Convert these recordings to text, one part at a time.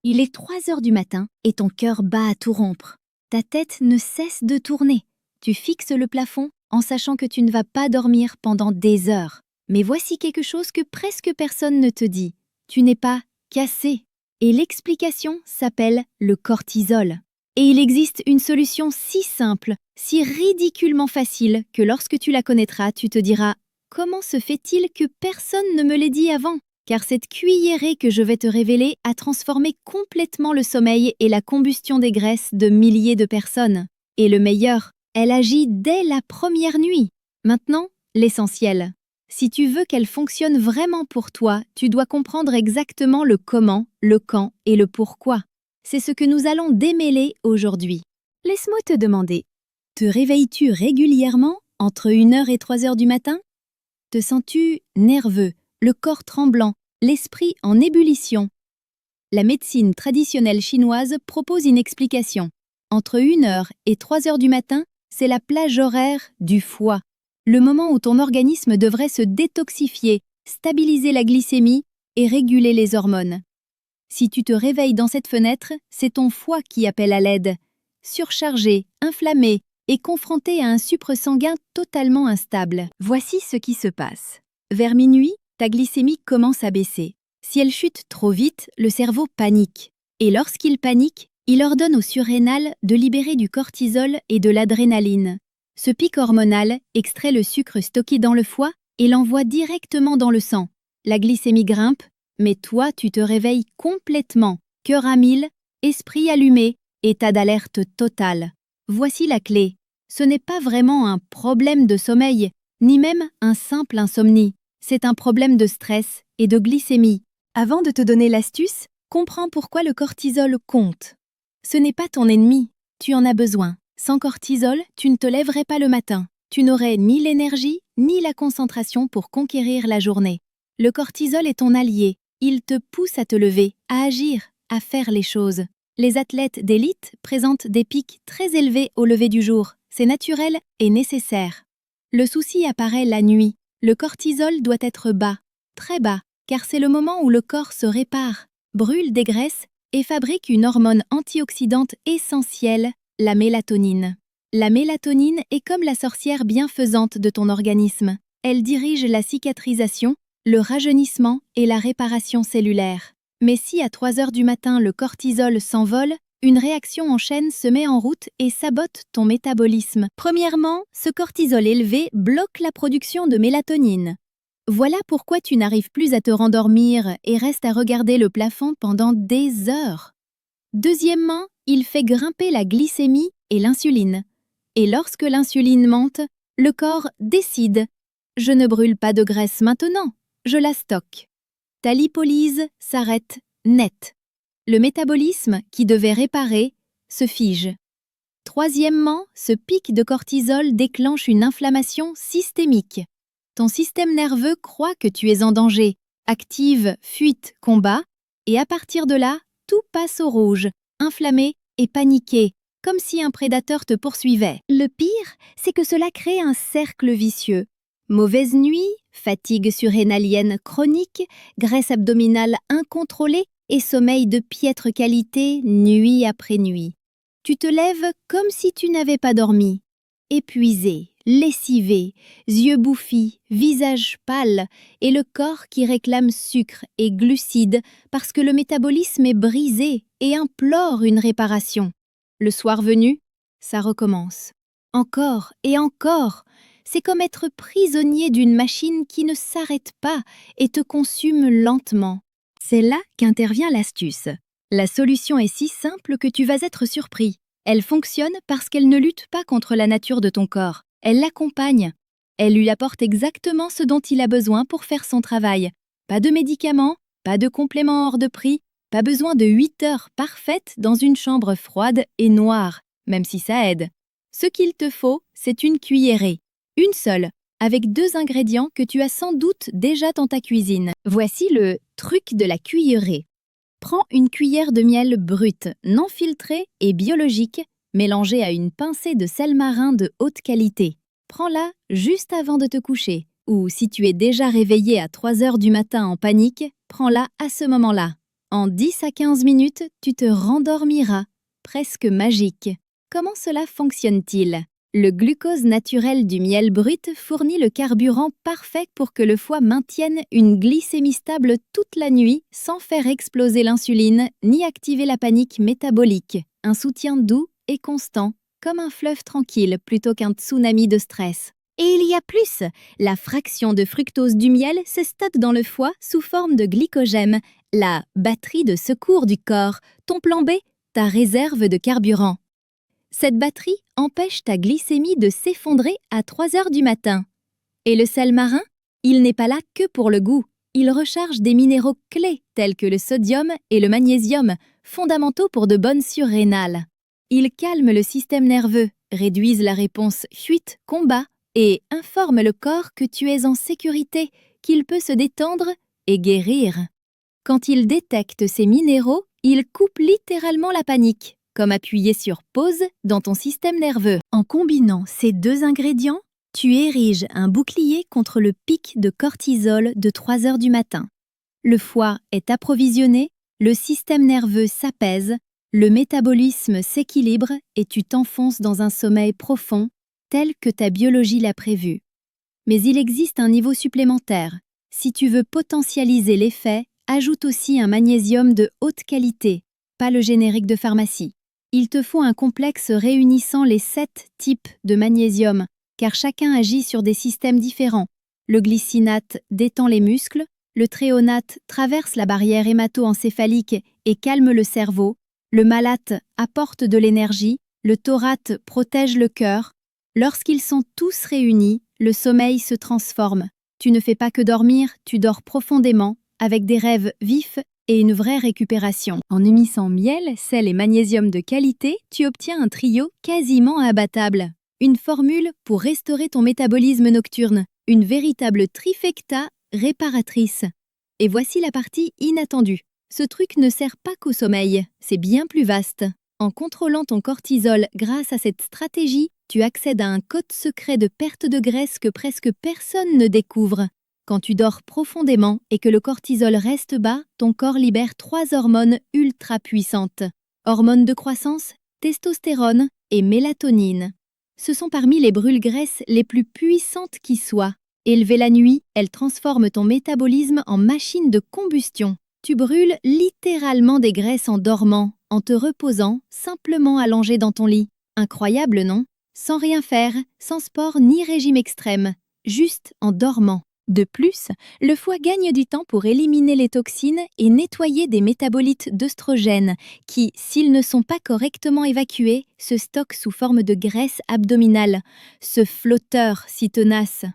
Il est 3 heures du matin et ton cœur bat à tout rompre. Ta tête ne cesse de tourner. Tu fixes le plafond en sachant que tu ne vas pas dormir pendant des heures. Mais voici quelque chose que presque personne ne te dit. Tu n'es pas cassé. Et l'explication s'appelle le cortisol. Et il existe une solution si simple, si ridiculement facile que lorsque tu la connaîtras, tu te diras « Comment se fait-il que personne ne me l'ait dit avant ?» Car cette cuillerée que je vais te révéler a transformé complètement le sommeil et la combustion des graisses de milliers de personnes. Et le meilleur, elle agit dès la première nuit. Maintenant, l'essentiel. Si tu veux qu'elle fonctionne vraiment pour toi, tu dois comprendre exactement le comment, le quand et le pourquoi. C'est ce que nous allons démêler aujourd'hui. Laisse-moi te demander, te réveilles-tu régulièrement entre 1 heure et 3 heures du matin? Te sens-tu nerveux, le corps tremblant, l'esprit en ébullition? La médecine traditionnelle chinoise propose une explication. Entre 1 heure et 3 heures du matin, c'est la plage horaire du foie, le moment où ton organisme devrait se détoxifier, stabiliser la glycémie et réguler les hormones. Si tu te réveilles dans cette fenêtre, c'est ton foie qui appelle à l'aide. Surchargé, inflammé et confronté à un sucre sanguin totalement instable. Voici ce qui se passe. Vers minuit, ta glycémie commence à baisser. Si elle chute trop vite, le cerveau panique. Et lorsqu'il panique, il ordonne au surrénal de libérer du cortisol et de l'adrénaline. Ce pic hormonal extrait le sucre stocké dans le foie et l'envoie directement dans le sang. La glycémie grimpe, mais toi, tu te réveilles complètement, cœur à 1000, esprit allumé, état d'alerte total. Voici la clé. Ce n'est pas vraiment un problème de sommeil, ni même un simple insomnie. C'est un problème de stress et de glycémie. Avant de te donner l'astuce, comprends pourquoi le cortisol compte. Ce n'est pas ton ennemi, tu en as besoin. Sans cortisol, tu ne te lèverais pas le matin. Tu n'aurais ni l'énergie, ni la concentration pour conquérir la journée. Le cortisol est ton allié. Il te pousse à te lever, à agir, à faire les choses. Les athlètes d'élite présentent des pics très élevés au lever du jour. C'est naturel et nécessaire. Le souci apparaît la nuit. Le cortisol doit être bas, très bas, car c'est le moment où le corps se répare, brûle des graisses et fabrique une hormone antioxydante essentielle, la mélatonine. La mélatonine est comme la sorcière bienfaisante de ton organisme. Elle dirige la cicatrisation, le rajeunissement et la réparation cellulaire. Mais si à 3 heures du matin le cortisol s'envole, une réaction en chaîne se met en route et sabote ton métabolisme. Premièrement, ce cortisol élevé bloque la production de mélatonine. Voilà pourquoi tu n'arrives plus à te rendormir et restes à regarder le plafond pendant des heures. Deuxièmement, il fait grimper la glycémie et l'insuline. Et lorsque l'insuline monte, le corps décide « Je ne brûle pas de graisse maintenant, je la stocke ». Ta lipolyse s'arrête net. Le métabolisme, qui devait réparer, se fige. Troisièmement, ce pic de cortisol déclenche une inflammation systémique. Ton système nerveux croit que tu es en danger, active fuite, combat, et à partir de là, tout passe au rouge, inflammé et paniqué, comme si un prédateur te poursuivait. Le pire, c'est que cela crée un cercle vicieux. Mauvaise nuit, fatigue surrénalienne chronique, graisse abdominale incontrôlée et sommeil de piètre qualité nuit après nuit. Tu te lèves comme si tu n'avais pas dormi. Épuisé, lessivé, yeux bouffis, visage pâle et le corps qui réclame sucre et glucides parce que le métabolisme est brisé et implore une réparation. Le soir venu, ça recommence. Encore et encore. C'est comme être prisonnier d'une machine qui ne s'arrête pas et te consume lentement. C'est là qu'intervient l'astuce. La solution est si simple que tu vas être surpris. Elle fonctionne parce qu'elle ne lutte pas contre la nature de ton corps. Elle l'accompagne. Elle lui apporte exactement ce dont il a besoin pour faire son travail. Pas de médicaments, pas de compléments hors de prix, pas besoin de 8 heures parfaites dans une chambre froide et noire, même si ça aide. Ce qu'il te faut, c'est une cuillerée. Une seule, avec 2 ingrédients que tu as sans doute déjà dans ta cuisine. Voici le truc de la cuillerée. Prends une cuillère de miel brut, non filtré et biologique, mélangée à une pincée de sel marin de haute qualité. Prends-la juste avant de te coucher. Ou si tu es déjà réveillé à 3 heures du matin en panique, prends-la à ce moment-là. En 10 à 15 minutes, tu te rendormiras. Presque magique. Comment cela fonctionne-t-il? Le glucose naturel du miel brut fournit le carburant parfait pour que le foie maintienne une glycémie stable toute la nuit sans faire exploser l'insuline ni activer la panique métabolique. Un soutien doux et constant, comme un fleuve tranquille plutôt qu'un tsunami de stress. Et il y a plus, la fraction de fructose du miel se stocke dans le foie sous forme de glycogène, la batterie de secours du corps, ton plan B, ta réserve de carburant. Cette batterie empêche ta glycémie de s'effondrer à 3 heures du matin. Et le sel marin? Il n'est pas là que pour le goût. Il recharge des minéraux clés tels que le sodium et le magnésium, fondamentaux pour de bonnes surrénales. Il calme le système nerveux, réduise la réponse fuite-combat et informe le corps que tu es en sécurité, qu'il peut se détendre et guérir. Quand il détecte ces minéraux, il coupe littéralement la panique, comme appuyer sur pause dans ton système nerveux. En combinant ces deux ingrédients, tu ériges un bouclier contre le pic de cortisol de 3 heures du matin. Le foie est approvisionné, le système nerveux s'apaise, le métabolisme s'équilibre et tu t'enfonces dans un sommeil profond, tel que ta biologie l'a prévu. Mais il existe un niveau supplémentaire. Si tu veux potentialiser l'effet, ajoute aussi un magnésium de haute qualité, pas le générique de pharmacie. Il te faut un complexe réunissant les 7 types de magnésium, car chacun agit sur des systèmes différents. Le glycinate détend les muscles, le thréonate traverse la barrière hémato-encéphalique et calme le cerveau, le malate apporte de l'énergie, le taurate protège le cœur. Lorsqu'ils sont tous réunis, le sommeil se transforme. Tu ne fais pas que dormir, tu dors profondément, avec des rêves vifs et une vraie récupération. En humissant miel, sel et magnésium de qualité, tu obtiens un trio quasiment imbattable. Une formule pour restaurer ton métabolisme nocturne, une véritable trifecta réparatrice. Et voici la partie inattendue. Ce truc ne sert pas qu'au sommeil, c'est bien plus vaste. En contrôlant ton cortisol grâce à cette stratégie, tu accèdes à un code secret de perte de graisse que presque personne ne découvre. Quand tu dors profondément et que le cortisol reste bas, ton corps libère 3 hormones ultra puissantes. Hormones de croissance, testostérone et mélatonine. Ce sont parmi les brûle-graisses les plus puissantes qui soient. Élevées la nuit, elles transforment ton métabolisme en machine de combustion. Tu brûles littéralement des graisses en dormant, en te reposant, simplement allongé dans ton lit. Incroyable, non? Sans rien faire, sans sport ni régime extrême, juste en dormant. De plus, le foie gagne du temps pour éliminer les toxines et nettoyer des métabolites d'œstrogènes qui, s'ils ne sont pas correctement évacués, se stockent sous forme de graisse abdominale, ce flotteur si tenace.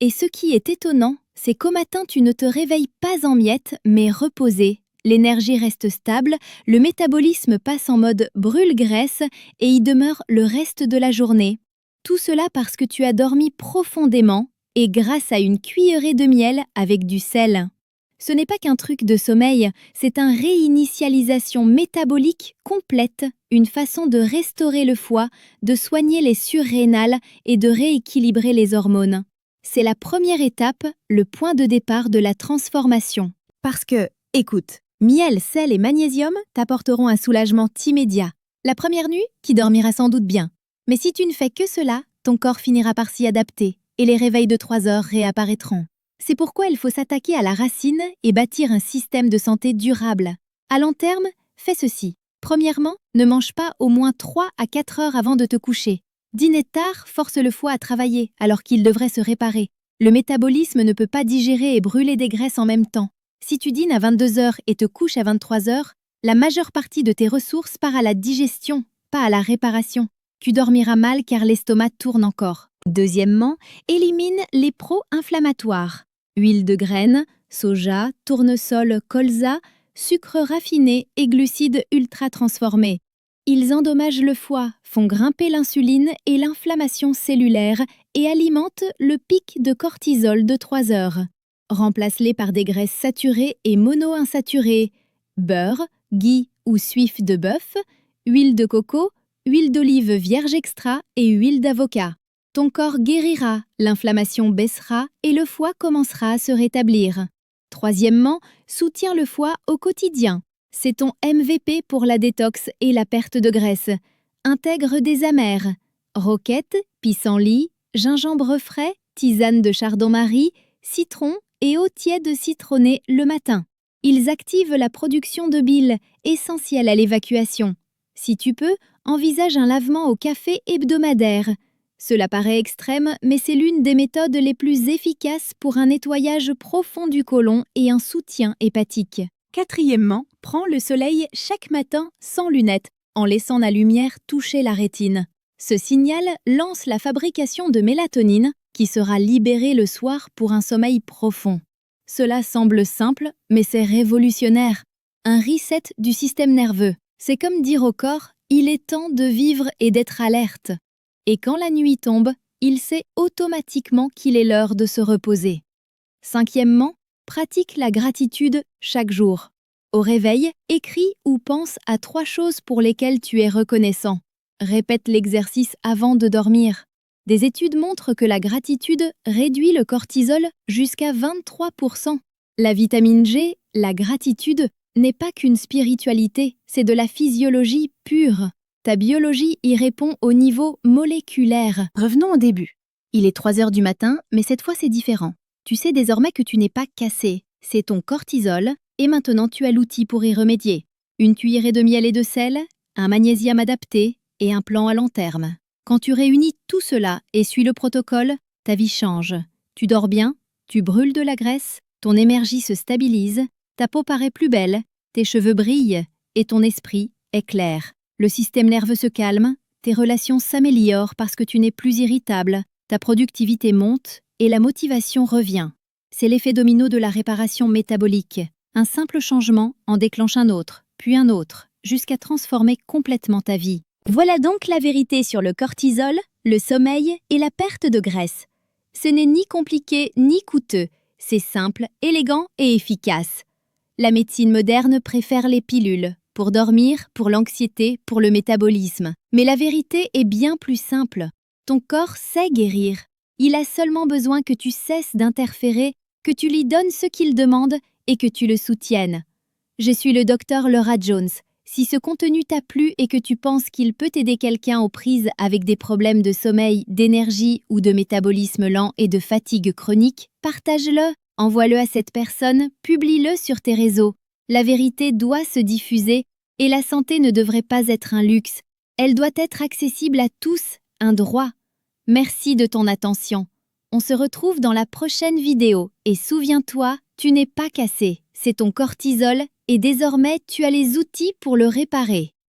Et ce qui est étonnant, c'est qu'au matin tu ne te réveilles pas en miettes, mais reposé. L'énergie reste stable, le métabolisme passe en mode brûle-graisse et y demeure le reste de la journée. Tout cela parce que tu as dormi profondément et grâce à une cuillerée de miel avec du sel. Ce n'est pas qu'un truc de sommeil, c'est une réinitialisation métabolique complète, une façon de restaurer le foie, de soigner les surrénales et de rééquilibrer les hormones. C'est la première étape, le point de départ de la transformation. Parce que, écoute, miel, sel et magnésium t'apporteront un soulagement immédiat. La première nuit, tu dormiras sans doute bien. Mais si tu ne fais que cela, ton corps finira par s'y adapter et les réveils de 3 heures réapparaîtront. C'est pourquoi il faut s'attaquer à la racine et bâtir un système de santé durable. À long terme, fais ceci. Premièrement, ne mange pas au moins 3 à 4 heures avant de te coucher. Dîner tard force le foie à travailler alors qu'il devrait se réparer. Le métabolisme ne peut pas digérer et brûler des graisses en même temps. Si tu dînes à 22 heures et te couches à 23 heures, la majeure partie de tes ressources part à la digestion, pas à la réparation. Tu dormiras mal car l'estomac tourne encore. Deuxièmement, élimine les pro-inflammatoires. Huile de graines, soja, tournesol, colza, sucre raffiné et glucides ultra transformés. Ils endommagent le foie, font grimper l'insuline et l'inflammation cellulaire et alimentent le pic de cortisol de 3 heures. Remplace-les par des graisses saturées et monoinsaturées, beurre, ghee ou suif de bœuf, huile de coco, huile d'olive vierge extra et huile d'avocat. Ton corps guérira, l'inflammation baissera et le foie commencera à se rétablir. Troisièmement, soutiens le foie au quotidien. C'est ton MVP pour la détox et la perte de graisse. Intègre des amers, roquette, pissenlit, gingembre frais, tisane de chardon-marie, citron et eau tiède citronnée le matin. Ils activent la production de bile, essentielle à l'évacuation. Si tu peux, envisage un lavement au café hebdomadaire. Cela paraît extrême, mais c'est l'une des méthodes les plus efficaces pour un nettoyage profond du côlon et un soutien hépatique. Quatrièmement, prends le soleil chaque matin sans lunettes, en laissant la lumière toucher la rétine. Ce signal lance la fabrication de mélatonine, qui sera libérée le soir pour un sommeil profond. Cela semble simple, mais c'est révolutionnaire. Un reset du système nerveux. C'est comme dire au corps, il est temps de vivre et d'être alerte. Et quand la nuit tombe, il sait automatiquement qu'il est l'heure de se reposer. Cinquièmement, pratique la gratitude chaque jour. Au réveil, écris ou pense à 3 choses pour lesquelles tu es reconnaissant. Répète l'exercice avant de dormir. Des études montrent que la gratitude réduit le cortisol jusqu'à 23%. La vitamine G, la gratitude, n'est pas qu'une spiritualité, c'est de la physiologie pure. Ta biologie y répond au niveau moléculaire. Revenons au début. Il est 3 heures du matin, mais cette fois c'est différent. Tu sais désormais que tu n'es pas cassé. C'est ton cortisol, et maintenant tu as l'outil pour y remédier. Une cuillerée de miel et de sel, un magnésium adapté et un plan à long terme. Quand tu réunis tout cela et suis le protocole, ta vie change. Tu dors bien, tu brûles de la graisse, ton énergie se stabilise, ta peau paraît plus belle, tes cheveux brillent et ton esprit est clair. Le système nerveux se calme, tes relations s'améliorent parce que tu n'es plus irritable, ta productivité monte et la motivation revient. C'est l'effet domino de la réparation métabolique. Un simple changement en déclenche un autre, puis un autre, jusqu'à transformer complètement ta vie. Voilà donc la vérité sur le cortisol, le sommeil et la perte de graisse. Ce n'est ni compliqué ni coûteux, c'est simple, élégant et efficace. La médecine moderne préfère les pilules, pour dormir, pour l'anxiété, pour le métabolisme. Mais la vérité est bien plus simple. Ton corps sait guérir. Il a seulement besoin que tu cesses d'interférer, que tu lui donnes ce qu'il demande et que tu le soutiennes. Je suis le docteur Laura Jones. Si ce contenu t'a plu et que tu penses qu'il peut aider quelqu'un aux prises avec des problèmes de sommeil, d'énergie ou de métabolisme lent et de fatigue chronique, partage-le, envoie-le à cette personne, publie-le sur tes réseaux. La vérité doit se diffuser et la santé ne devrait pas être un luxe. Elle doit être accessible à tous, un droit. Merci de ton attention. On se retrouve dans la prochaine vidéo et souviens-toi, tu n'es pas cassé, c'est ton cortisol et désormais tu as les outils pour le réparer.